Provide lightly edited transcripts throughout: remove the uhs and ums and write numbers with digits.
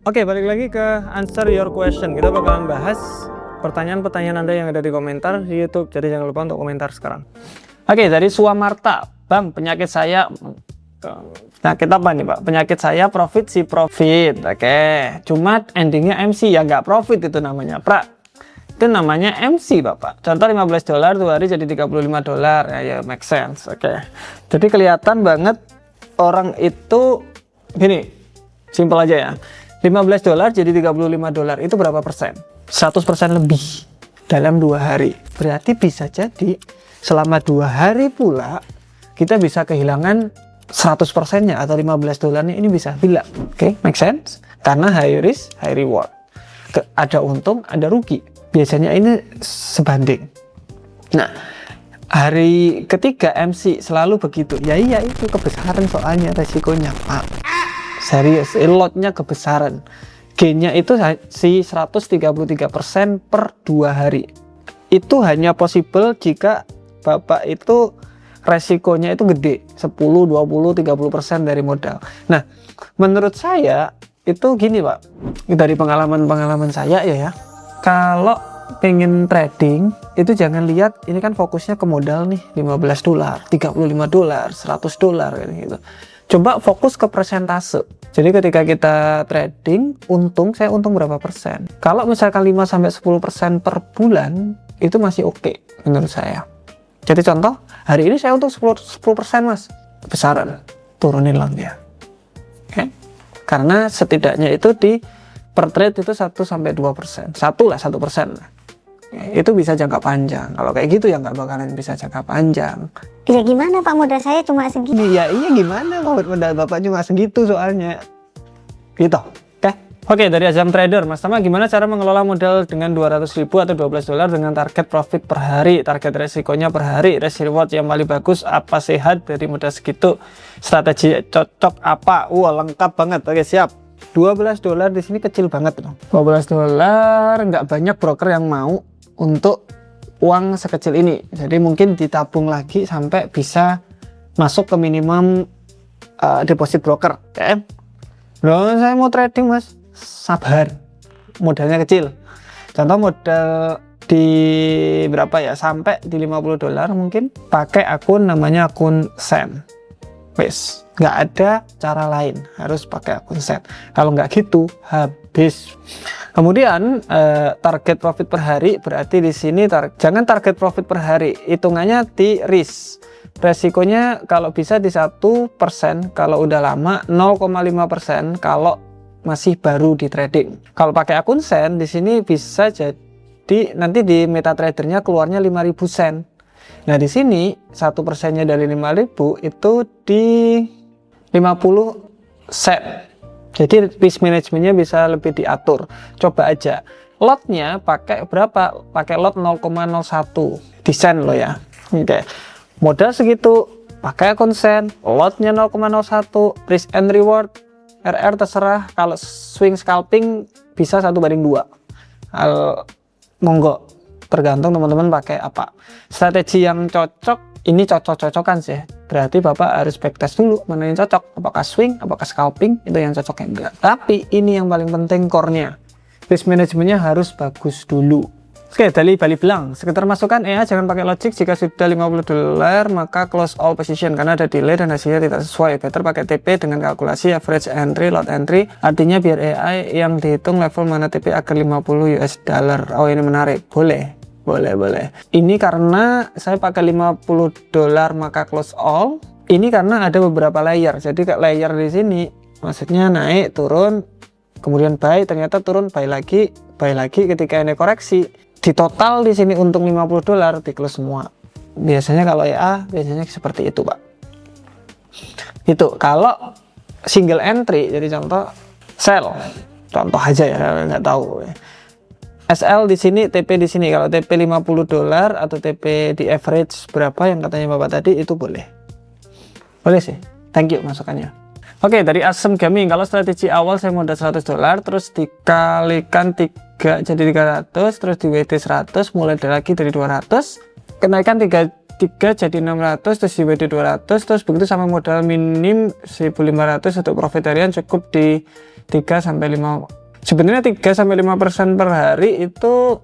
Oke, balik lagi ke answer your question. Kita bakalan bahas pertanyaan-pertanyaan Anda yang ada di komentar di YouTube. Jadi jangan lupa untuk komentar sekarang. Oke, dari Suamarta. Bang, penyakit saya penyakit apa nih, Pak? Penyakit saya profit si profit. Oke, cuma endingnya MC ya, nggak profit itu namanya, Pra. Itu namanya MC, Bapak. Contoh $15 2 hari jadi $35. Ya, make sense. Oke. Jadi kelihatan banget orang itu gini. Simpel aja ya. $15 jadi $35 itu berapa persen? 100% lebih dalam 2 hari. Berarti bisa jadi selama 2 hari pula kita bisa kehilangan 100%-nya atau $15-nya ini bisa hilang. Oke, make sense? Karena high risk, high reward. Ada untung, ada rugi. Biasanya ini sebanding. Nah, hari ketiga MC selalu begitu. Ya iya, itu kebesaran soalnya resikonya, Pak. Serius, lotnya kebesaran. Gainnya itu si 133% per 2 hari. Itu hanya possible jika Bapak itu resikonya itu gede, 10, 20, 30% dari modal. Nah, menurut saya itu gini, Pak. Dari pengalaman saya ya. Kalau pengen trading itu jangan lihat ini kan fokusnya ke modal nih, $15, $35, $100 kayak gitu. Coba fokus ke persentase. Jadi ketika kita trading, saya untung berapa persen? Kalau misalkan 5-10% per bulan, itu masih oke menurut saya. Jadi contoh, hari ini saya untung 10% mas. Besaran, turunin lotnya. Oke? Karena setidaknya itu di per trade itu 1-2%. 1%. Itu bisa jangka panjang. Kalau kayak gitu ya nggak bakalan bisa jangka panjang. Ya gimana Pak, modal saya cuma segitu. Ya iya gimana Pak, modal Bapak cuma segitu soalnya. Gitu. Oke, dari Azam Trader, Mas Tama, gimana cara mengelola modal dengan 200.000 atau $12 dengan target profit per hari, target resikonya per hari, risk reward yang paling bagus, apa sehat dari modal segitu, strategi cocok apa? Lengkap banget. Oke, siap. $12 di sini kecil banget loh. $12 nggak banyak broker yang mau untuk uang sekecil ini. Jadi mungkin ditabung lagi sampai bisa masuk ke minimum deposit broker. Oke. Loh, saya mau trading mas. Sabar, modalnya kecil. Contoh modal di berapa ya, sampai di $50 mungkin pakai akun namanya akun Sen. Wes, nggak ada cara lain, harus pakai akun Sen. Kalau nggak gitu habis. Kemudian target profit per hari, berarti di sini jangan target profit per hari, hitungannya di risk. Resikonya kalau bisa di 1%, kalau udah lama 0,5% kalau masih baru di trading. Kalau pakai akun Sen di sini bisa jadi nanti di MetaTrader-nya keluarnya 5.000 sen. Nah di sini 1%-nya dari 5.000 itu di 50 sen. Jadi risk manajemennya bisa lebih diatur. Coba aja. Lotnya pakai berapa? Pakai lot 0,01 di sen loh ya. Oke. Modal segitu, pakai akun Sen, lotnya 0,01, risk and reward RR terserah. Kalau swing scalping bisa 1/2. Monggo, tergantung teman-teman pakai apa. Strategi yang cocok, ini cocok-cocokan sih. Berarti Bapak harus backtest dulu mana yang cocok. Apakah swing, apakah scalping, itu yang cocoknya enggak. Tapi ini yang paling penting core-nya. Risk manajemennya harus bagus dulu. Oke, dari Bali Belang, sekitar masukan EA jangan pakai logic. Jika sudah $50 maka close all position karena ada delay dan hasilnya tidak sesuai. Better pakai TP dengan kalkulasi average entry, lot entry. Artinya biar AI yang dihitung level mana TP agar $50. Oh ini menarik, boleh. Ini karena saya pakai $50 maka close all. Ini karena ada beberapa layer. Jadi kayak layer di sini, maksudnya naik, turun, kemudian buy, ternyata turun, buy lagi. Ketika ini koreksi. Di total di sini untung $50 di close semua. Biasanya kalau EA biasanya seperti itu, Pak. Itu kalau single entry, jadi contoh sell. Contoh aja ya, nggak tahu. SL di sini, TP di sini. Kalau TP $50 atau TP di average berapa yang katanya Bapak tadi itu boleh. Boleh sih. Thank you masukannya. Oke, dari Asem Gaming, kalau strategi awal saya modal $100 terus dikalikan 3 jadi 300, terus di WD 100 mulai lagi dari 200, kenaikan 3 jadi 600, terus di WD 200, terus begitu sampai modal minim 1.500 untuk profit harian cukup di 3 sampai 5. Sebenarnya 3 sampai 5% per hari itu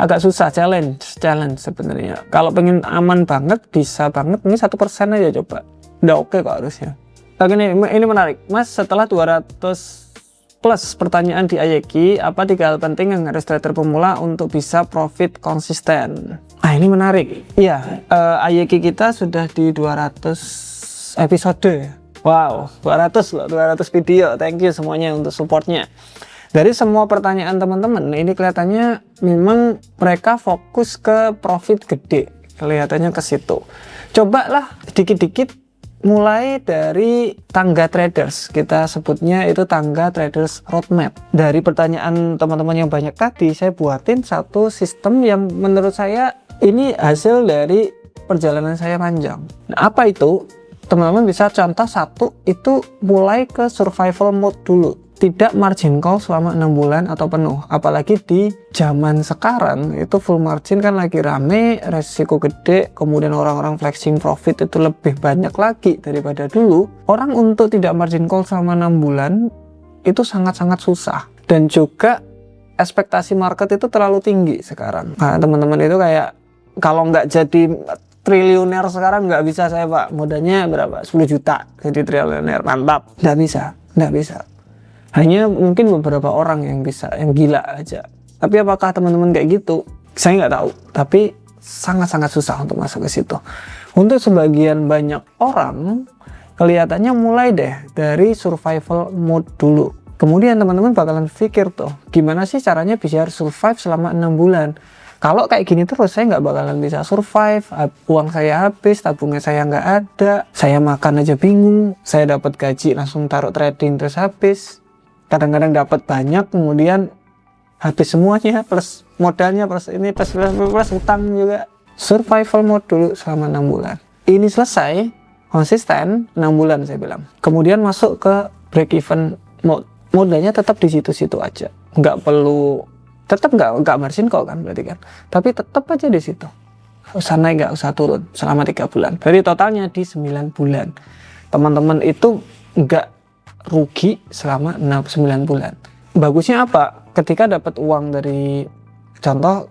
agak susah, challenge sebenarnya. Kalau pengen aman banget, bisa banget, ini 1% aja coba. Udah oke kok harusnya. Oke, ini menarik. Mas, setelah 200 plus pertanyaan di Ayeki, apa 3 hal penting yang harus trader pemula untuk bisa profit konsisten? Ah, ini menarik. Iya, Ayeki kita sudah di 200 episode. Wow, 200 loh, 200 video. Thank you semuanya untuk supportnya. Dari semua pertanyaan teman-teman, ini kelihatannya memang mereka fokus ke profit gede. Kelihatannya ke situ. Cobalah dikit-dikit mulai dari tangga traders. Kita sebutnya itu tangga traders roadmap. Dari pertanyaan teman-teman yang banyak tadi, saya buatin satu sistem yang menurut saya ini hasil dari perjalanan saya panjang. Nah, apa itu? Teman-teman bisa contoh satu, itu mulai ke survival mode dulu. Tidak margin call selama 6 bulan atau penuh. Apalagi di zaman sekarang, itu full margin kan lagi rame, resiko gede, kemudian orang-orang flexing profit itu lebih banyak lagi daripada dulu. Orang untuk tidak margin call selama 6 bulan, itu sangat-sangat susah. Dan juga ekspektasi market itu terlalu tinggi sekarang. Nah, teman-teman itu kayak, kalau nggak jadi triliuner sekarang nggak bisa saya pak, modalnya berapa? 10 juta jadi triliuner, mantap. Nggak bisa. Hanya mungkin beberapa orang yang bisa, yang gila aja. Tapi apakah teman-teman kayak gitu? Saya nggak tahu. Tapi sangat-sangat susah untuk masuk ke situ. Untuk sebagian banyak orang, kelihatannya mulai deh dari survival mode dulu. Kemudian teman-teman bakalan pikir tuh, gimana sih caranya bisa survive selama 6 bulan? Kalau kayak gini terus saya nggak bakalan bisa survive, uang saya habis, tabungan saya nggak ada, saya makan aja bingung, saya dapat gaji langsung taruh trading terus habis, kadang-kadang dapat banyak kemudian habis semuanya, plus modalnya, plus ini, plus utang juga. Survival mode dulu selama 6 bulan. Ini selesai, konsisten 6 bulan saya bilang. Kemudian masuk ke break even mode. Modalnya tetap di situ-situ aja, nggak perlu. Tetap nggak margin call kan berarti kan, tapi tetap aja di situ, nggak usah naik, nggak usah turun selama 3 bulan. Jadi totalnya di 9 bulan teman-teman itu nggak rugi selama 9 bulan. Bagusnya apa? Ketika dapat uang dari contoh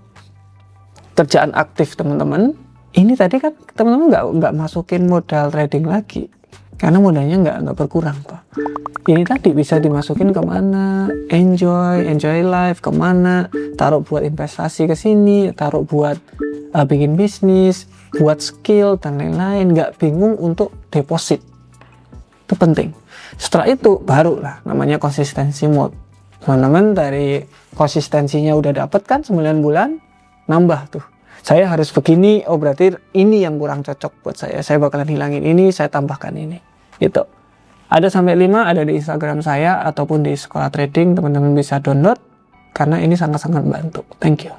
kerjaan aktif teman-teman, ini tadi kan teman-teman nggak masukin modal trading lagi karena modalnya nggak berkurang Pak. Ini tadi bisa dimasukin kemana, enjoy life kemana, taruh buat investasi ke sini, taruh buat bikin bisnis, buat skill dan lain-lain. Nggak bingung untuk deposit, itu penting. Setelah itu barulah namanya konsistensi mode. Teman-teman dari konsistensinya udah dapet kan 9 bulan, nambah tuh. Saya harus begini, oh berarti ini yang kurang cocok buat saya bakalan hilangin ini, saya tambahkan ini, gitu. Ada sampai 5, ada di Instagram saya ataupun di Sekolah Trading, teman-teman bisa download karena ini sangat-sangat bantu. Thank you.